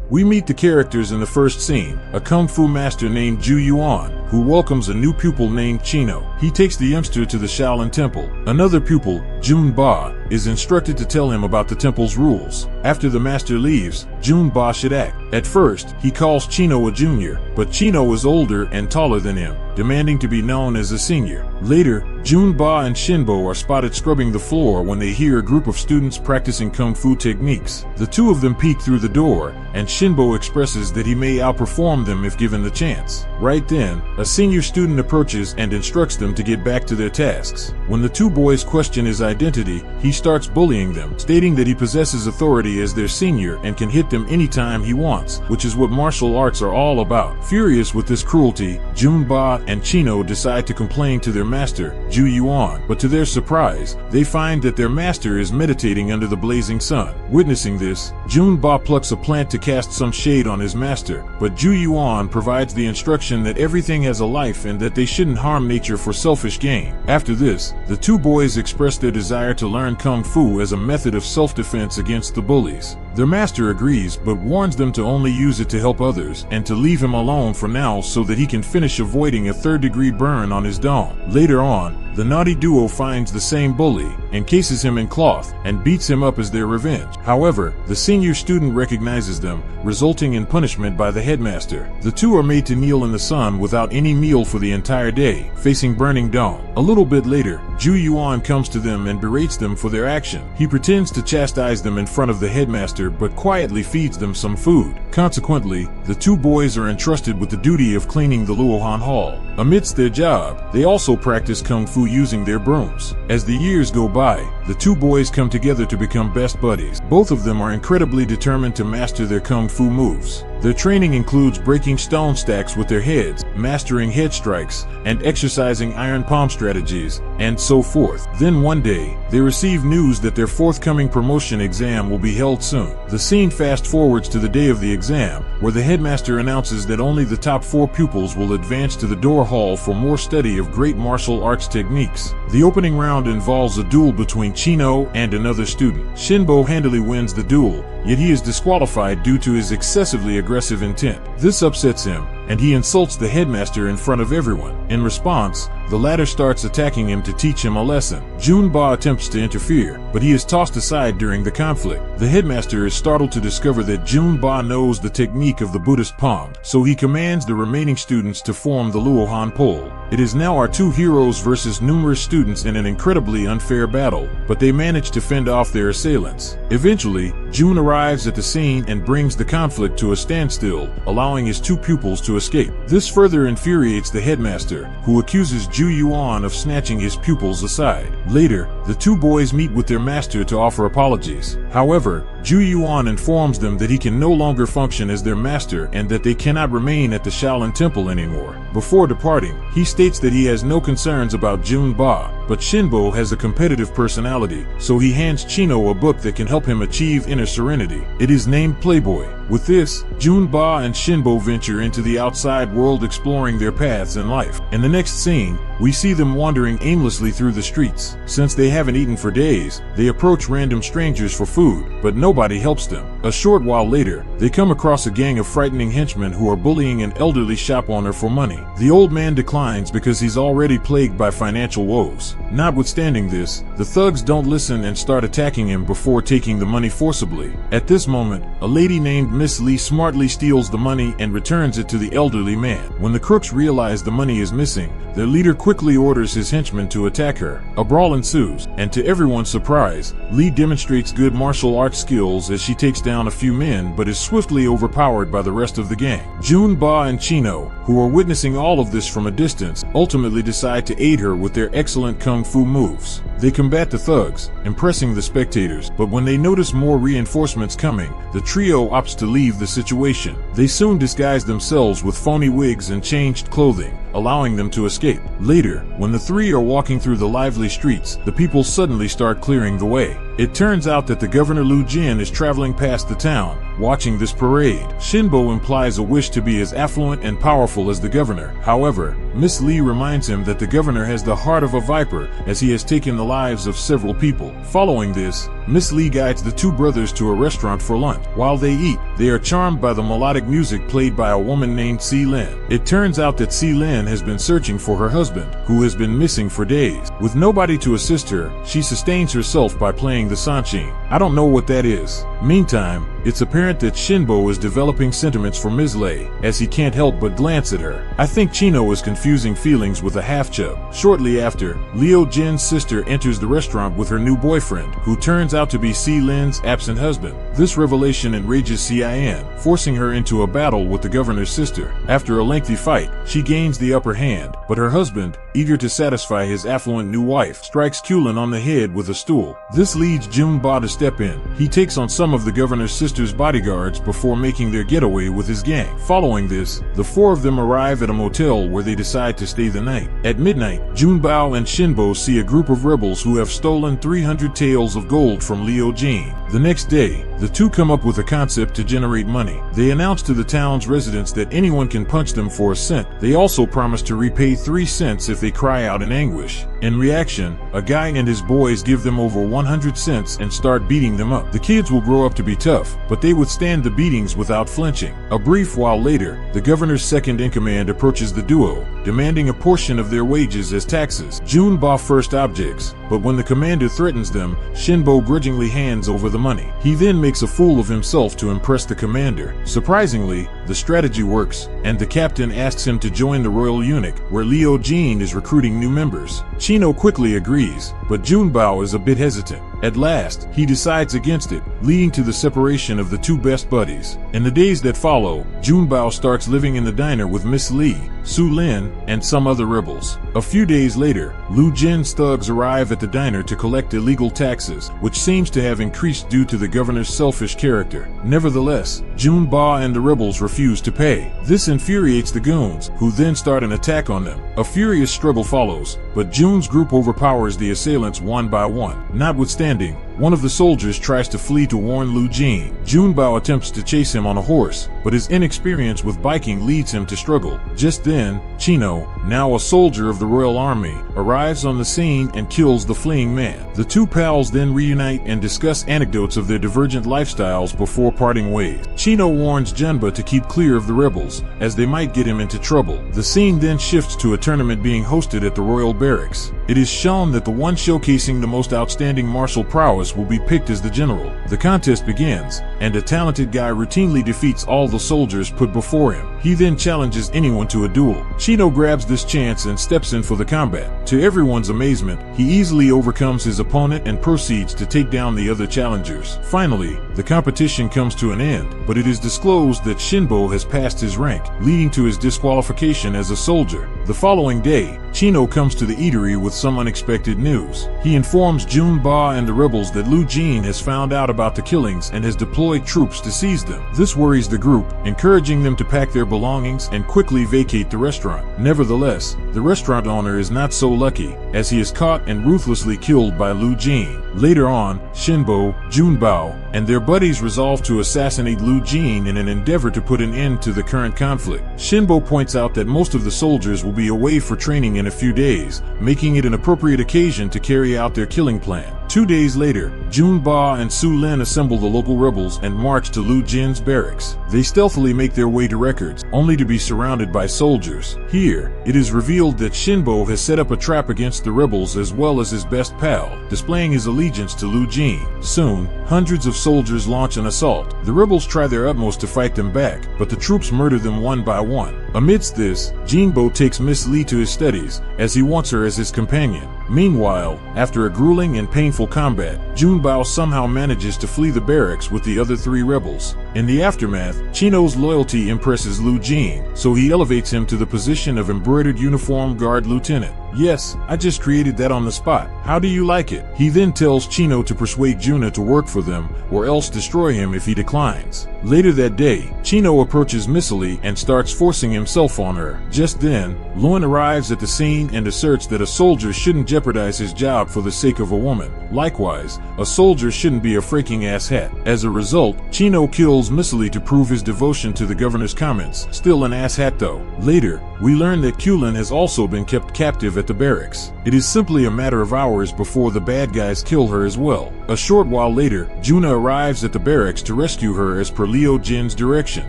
We meet the characters in the first scene, a kung fu master named Zhu Yuan, who welcomes a new pupil named Chino. He takes the youngster to the Shaolin Temple. Another pupil, Jun Ba, is instructed to tell him about the temple's rules. After the master leaves, Jun Ba should act. At first, he calls Chino a junior, but Chino is older and taller than him, demanding to be known as a senior. Later, Jun Ba and Shinbo are spotted scrubbing the floor when they hear a group of students practicing kung fu techniques. The two of them peek through the door, and Shinbo expresses that he may outperform them if given the chance. Right then, a senior student approaches and instructs them to get back to their tasks. When the two boys question his identity, he starts bullying them, stating that he possesses authority as their senior and can hit them anytime he wants, which is what martial arts are all about. Furious with this cruelty, Jun Ba and Chino decide to complain to their master, Zhu Yuan, but to their surprise, they find that their master is meditating under the blazing sun. Witnessing this, Jun Ba plucks a plant to cast some shade on his master, but Zhu Yuan provides the instruction that everything has a life and that they shouldn't harm nature for selfish gain. After this, the two boys express their desire to learn kung fu as a method of self-defense against the bullies. Their master agrees but warns them to only use it to help others and to leave him alone for now so that he can finish avoiding a third-degree burn on his dome. Later on, the naughty duo finds the same bully, encases him in cloth, and beats him up as their revenge. However, the senior student recognizes them, resulting in punishment by the headmaster. The two are made to kneel in the sun without any meal for the entire day, facing burning dome. A little bit later, Zhu Yuan comes to them and berates them for their action. He pretends to chastise them in front of the headmaster but quietly feeds them some food. Consequently, the two boys are entrusted with the duty of cleaning the Luohan Hall. Amidst their job, they also practice kung fu using their brooms. As the years go by, the two boys come together to become best buddies. Both of them are incredibly determined to master their kung fu moves. Their training includes breaking stone stacks with their heads, mastering head strikes, and exercising iron palm strategies, and so forth. Then one day, they receive news that their forthcoming promotion exam will be held soon. The scene fast forwards to the day of the exam, where the headmaster announces that only the top 4 pupils will advance to the door hall for more study of great martial arts techniques. The opening round involves a duel between Chino and another student. Shinbo handily wins the duel, yet he is disqualified due to his excessively aggressive intent. This upsets him, and he insults the headmaster in front of everyone. In response, the latter starts attacking him to teach him a lesson. Jun Ba attempts to interfere, but he is tossed aside during the conflict. The headmaster is startled to discover that Jun Ba knows the technique of the Buddhist palm, so he commands the remaining students to form the Luohan pole. It is now our two heroes versus numerous students in an incredibly unfair battle, but they manage to fend off their assailants. Eventually, Jun arrives at the scene and brings the conflict to a standstill, allowing his two pupils to escape. This further infuriates the headmaster, who accuses Zhu Yuan of snatching his pupils aside. Later, the two boys meet with their master to offer apologies. However, Zhu Yuan informs them that he can no longer function as their master and that they cannot remain at the Shaolin Temple anymore. Before departing, he states that he has no concerns about Jun Ba, but Shinbo has a competitive personality, so he hands Chino a book that can help him achieve inner serenity. It is named Playboy. With this, Jun Ba and Shinbo venture into the outside world exploring their paths in life. In the next scene, we see them wandering aimlessly through the streets. Since they haven't eaten for days, they approach random strangers for food, but nobody helps them. A short while later, they come across a gang of frightening henchmen who are bullying an elderly shop owner for money. The old man declines because he's already plagued by financial woes. Notwithstanding this, the thugs don't listen and start attacking him before taking the money forcibly. At this moment, a lady named Miss Lee smartly steals the money and returns it to the elderly man. When the crooks realize the money is missing, their leader quickly orders his henchmen to attack her. A brawl ensues, and to everyone's surprise, Lee demonstrates good martial arts skills as she takes down a few men but is swiftly overpowered by the rest of the gang. Jun Ba and Chino, who are witnessing all of this from a distance, ultimately decide to aid her with their excellent kung fu moves. They combat the thugs, impressing the spectators, but when they notice more reinforcements coming, the trio opts to leave the situation. They soon disguise themselves with phony wigs and changed clothing, allowing them to escape. Later, when the three are walking through the lively streets, the people suddenly start clearing the way. It turns out that the Governor Lu Jin is traveling past the town, watching this parade. Shinbo implies a wish to be as affluent and powerful as the governor. However, Miss Lee reminds him that the governor has the heart of a viper, as he has taken the lives of several people. Following this, Miss Lee guides the two brothers to a restaurant for lunch. While they eat, they are charmed by the melodic music played by a woman named Si Lin. It turns out that Si Lin has been searching for her husband, who has been missing for days. With nobody to assist her, she sustains herself by playing the sanshin. I don't know what that is. Meantime, it's apparent that Shinbo is developing sentiments for Ms. Lei, as he can't help but glance at her. I think Chino is confusing feelings with a half-chub. Shortly after, Liu Jin's sister enters the restaurant with her new boyfriend, who turns out to be Si Lin's absent husband. This revelation enrages Cin, forcing her into a battle with the governor's sister. After a lengthy fight, she gains the upper hand, but her husband, eager to satisfy his affluent new wife, strikes Kulin on the head with a stool. This leads Junba to step in. He takes on some of the governor's sister's bodyguards before making their getaway with his gang. Following this, the four of them arrive at a motel where they decide to stay the night. At midnight, Junbao and Shinbo see a group of rebels who have stolen 300 taels of gold from Liu Jin. The next day, the two come up with a concept to generate money. They announce to the town's residents that anyone can punch them for a cent. They also promise to repay 3 cents if they cry out in anguish. In reaction, a guy and his boys give them over 100 cents and start beating them up. The kids will grow up to be tough, but they withstand the beatings without flinching. A brief while later, the governor's second-in-command approaches the duo, demanding a portion of their wages as taxes. Junba first objects, but when the commander threatens them, Shinbo grudgingly hands over the money. He then makes a fool of himself to impress the commander. Surprisingly, the strategy works, and the captain asks him to join the royal eunuch, where Liu Jin is recruiting new members. Chino quickly agrees, but Junbao is a bit hesitant. At last, he decides against it, leading to the separation of the two best buddies. In the days that follow, Junbao starts living in the diner with Miss Lee, Su Lin, and some other rebels. A few days later, Liu Jin's thugs arrive at the diner to collect illegal taxes, which seems to have increased due to the governor's selfish character. Nevertheless, Junba and the rebels refuse to pay. This infuriates the goons, who then start an attack on them. A furious struggle follows, but Jun's group overpowers the assailants one by one. Notwithstanding, one of the soldiers tries to flee to warn Liu Jin. Junbao attempts to chase him on a horse, but his inexperience with biking leads him to struggle. Just then, Chino, now a soldier of the royal army, arrives on the scene and kills the fleeing man. The two pals then reunite and discuss anecdotes of their divergent lifestyles before parting ways. Chino warns Junba to keep clear of the rebels, as they might get him into trouble. The scene then shifts to a tournament being hosted at the royal barracks. It is shown that the one showcasing the most outstanding martial prowess will be picked as the general. The contest begins, and a talented guy routinely defeats all the soldiers put before him. He then challenges anyone to a duel. Chino grabs this chance and steps in for the combat. To everyone's amazement, he easily overcomes his opponent and proceeds to take down the other challengers. Finally, the competition comes to an end, but it is disclosed that Shinbo has passed his rank, leading to his disqualification as a soldier. The following day, Chino comes to the eatery with some unexpected news. He informs Junba and the rebels that Liu Jin has found out about the killings and has deployed troops to seize them. This worries the group, encouraging them to pack their belongings and quickly vacate the restaurant. Nevertheless, the restaurant owner is not so lucky, as he is caught and ruthlessly killed by Liu Jin. Later on, Shinbo, Junbao, and their buddies resolve to assassinate Liu Jin in an endeavor to put an end to the current conflict. Shinbo points out that most of the soldiers will be away for training in a few days, making it an appropriate occasion to carry out their killing plan. 2 days later, Junba and Su Lin assemble the local rebels and march to Liu Jin's barracks. They stealthily make their way to records, only to be surrounded by soldiers. Here, it is revealed that Shinbo has set up a trap against the rebels as well as his best pal, displaying his allegiance to Liu Jin. Soon, hundreds of soldiers launch an assault. The rebels try their utmost to fight them back, but the troops murder them one by one. Amidst this, Jinbo takes Miss Lee to his studies, as he wants her as his companion. Meanwhile, after a grueling and painful combat, Junbao somehow manages to flee the barracks with the other 3 rebels. In the aftermath, Chino's loyalty impresses Liu Jin, so he elevates him to the position of embroidered uniform guard lieutenant. Yes, I just created that on the spot. How do you like it? He then tells Chino to persuade Juna to work for them, or else destroy him if he declines. Later that day, Chino approaches Miss Lee and starts forcing himself on her. Just then, Luen arrives at the scene and asserts that a soldier shouldn't jeopardize his job for the sake of a woman. Likewise, a soldier shouldn't be a freaking asshat. As a result, Chino kills travels missily to prove his devotion to the governor's comments. Still an asshat though. Later, we learn that Kulin has also been kept captive at the barracks. It is simply a matter of hours before the bad guys kill her as well. A short while later, Juna arrives at the barracks to rescue her as per Leo Jin's direction.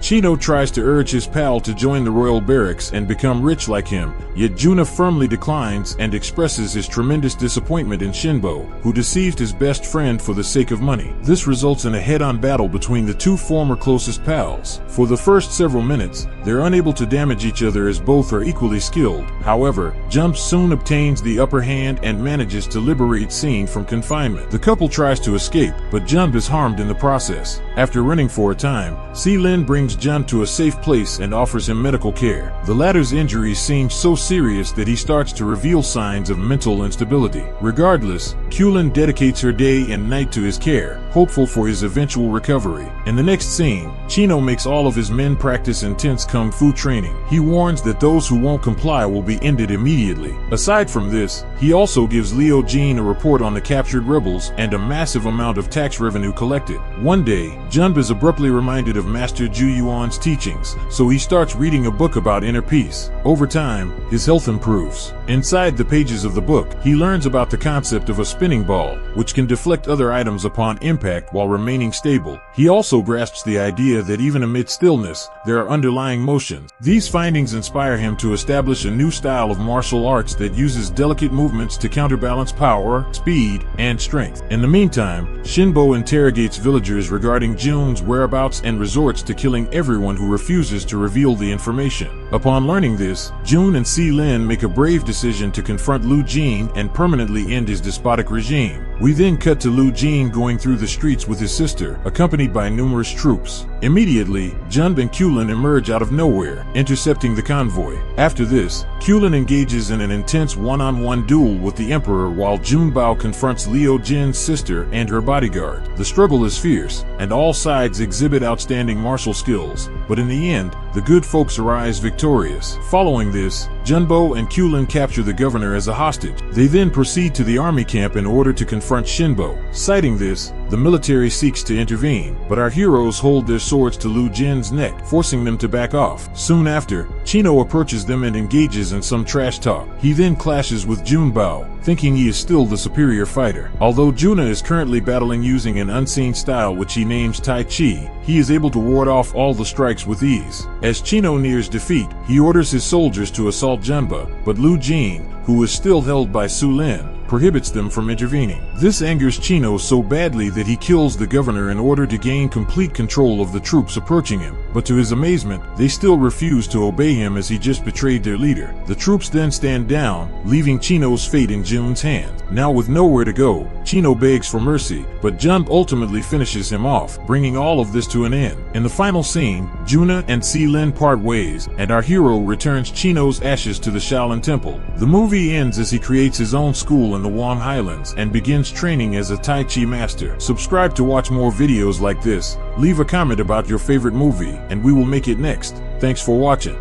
Chino tries to urge his pal to join the royal barracks and become rich like him, yet Juna firmly declines and expresses his tremendous disappointment in Shinbo, who deceived his best friend for the sake of money. This results in a head-on battle between the two former closest pals. For the first several minutes, they're unable to damage each other as both are equally skilled. However, Jump soon obtains the upper hand and manages to liberate Scene from confinement. The couple tries to escape, but Jump is harmed in the process. After running for a time, Si-Lin brings Jump to a safe place and offers him medical care. The latter's injuries seem so serious that he starts to reveal signs of mental instability. Regardless, Kulin dedicates her day and night to his care, hopeful for his eventual recovery. In the next scene, Chino makes all of his men practice intense kung fu training. He warns that those who won't comply will be ended immediately. Aside from this, he also gives Leo Jin a report on the captured rebels and a massive amount of tax revenue collected. One day, Jun is abruptly reminded of Master Zhu Yuan's teachings, so he starts reading a book about inner peace. Over time, his health improves. Inside the pages of the book, he learns about the concept of a spinning ball, which can deflect other items upon impact while remaining stable. He also grasps the idea that even amid stillness, there are underlying motions. These findings inspire him to establish a new style of martial arts that uses delicate movements to counterbalance power, speed, and strength. In the meantime, Shinbo interrogates villagers regarding Jun's whereabouts and resorts to killing everyone who refuses to reveal the information. Upon learning this, Jun and Si-Lin make a brave decision to confront Lu Jin and permanently end his despotic regime. We then cut to Lu Jin going through the streets with his sister, accompanied by numerous troops. Immediately, Jun and Kulin emerge out of nowhere, intercepting the convoy. After this, Kulin engages in an intense one-on-one duel with the Emperor while Junbao confronts Leo Jin's sister and her bodyguard. The struggle is fierce, and all sides exhibit outstanding martial skills, but in the end, the good folks arise victorious. Following this, Junbo and Kulin capture the governor as a hostage. They then proceed to the army camp in order to confront Shinbo. Citing this, the military seeks to intervene, but our heroes hold their swords to Lu Jin's neck, forcing them to back off. Soon after, Chino approaches them and engages in some trash talk. He then clashes with Junbao, thinking he is still the superior fighter. Although Juna is currently battling using an unseen style which he names Tai Chi, he is able to ward off all the strikes with ease. As Chino nears defeat, he orders his soldiers to assault Junba, but Lu Jin, who is still held by Su-Lin, prohibits them from intervening. This angers Chino so badly that he kills the governor in order to gain complete control of the troops approaching him. But to his amazement, they still refuse to obey him as he just betrayed their leader. The troops then stand down, leaving Chino's fate in Jun's hands. Now with nowhere to go, Chino begs for mercy, but Jun ultimately finishes him off, bringing all of this to an end. In the final scene, Juna and Si-Lin part ways, and our hero returns Chino's ashes to the Shaolin Temple. The movie ends as he creates his own school in the Wang Highlands and begins training as a Tai Chi master. Subscribe to watch more videos like this, leave a comment about your favorite movie, and we will make it next. Thanks for watching.